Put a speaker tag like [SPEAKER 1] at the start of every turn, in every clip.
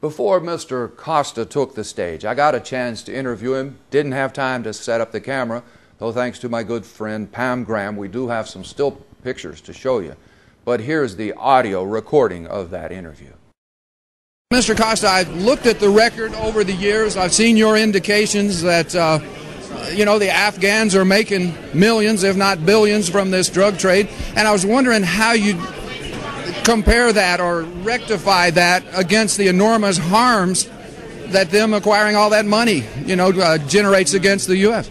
[SPEAKER 1] Before Mr. Costa took the stage, I got a chance to interview him. Didn't have time to set up the camera, though thanks to my good friend Pam Graham, we do have some still pictures to show you. But here's the audio recording of that interview. Mr. Costa, I've looked at the record over the years. I've seen your indications that, you know, the Afghans are making millions, if not billions, from this drug trade. And I was wondering how you compare that or rectify that against the enormous harms that them acquiring all that money, you know, generates against the U.S.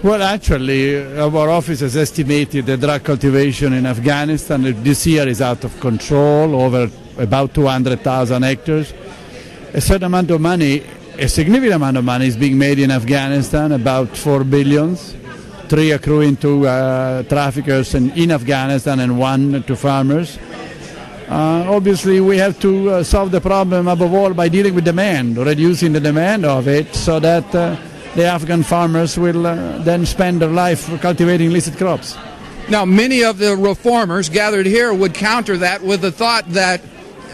[SPEAKER 2] Well, actually, our office has estimated the drug cultivation in Afghanistan this year is out of control, over about 200,000 hectares. A certain amount of money, a significant amount of money is being made in Afghanistan, about 4 billion, 3 accruing to traffickers in Afghanistan and 1 to farmers. Obviously, we have to solve the problem above all by dealing with demand, reducing the demand of it so that the Afghan farmers will then spend their life cultivating illicit crops.
[SPEAKER 1] Now, many of the reformers gathered here would counter that with the thought that,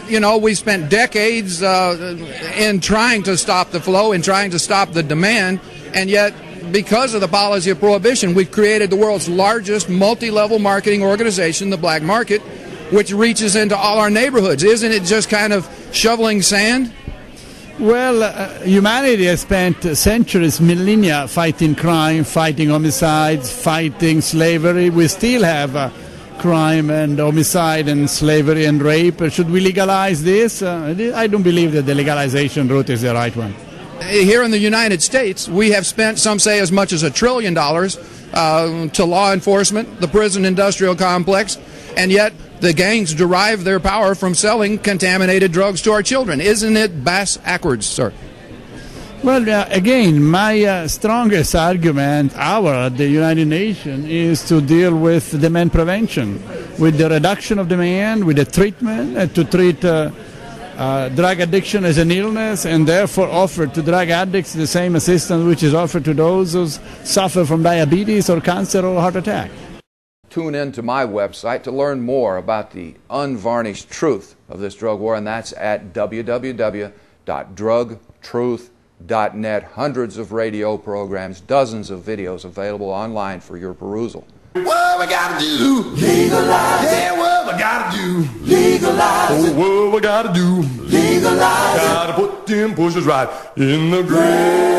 [SPEAKER 1] you know, we spent decades in trying to stop the flow and trying to stop the demand, and yet because of the policy of prohibition, we've created the world's largest multi-level marketing organization, the black market, which reaches into all our neighborhoods. Isn't it just kind of shoveling sand?
[SPEAKER 2] Well, humanity has spent centuries, millennia, fighting crime, fighting homicides, fighting slavery. We still have crime and homicide and slavery and rape. Should we legalize this? I don't believe that the legalization route is the right one.
[SPEAKER 1] Here in the United States, we have spent, some say, as much as $1 trillion to law enforcement, the prison industrial complex, and yet the gangs derive their power from selling contaminated drugs to our children. Isn't it bass-ackwards, sir?
[SPEAKER 2] Well, again, my strongest argument, at the United Nations, is to deal with demand prevention, with the reduction of demand, with the treatment, to treat drug addiction as an illness, and therefore offer to drug addicts the same assistance which is offered to those who suffer from diabetes or cancer or heart attack. Tune in to my website to learn more about the unvarnished truth of this drug war, and that's at www.drugtruth.net. Hundreds of radio programs, dozens of videos available online for your perusal.
[SPEAKER 3] What we gotta do? Legalize. Yeah, what we gotta do? Legalize. Oh, what we gotta do? Legalize. Gotta put them pushers right in the grave.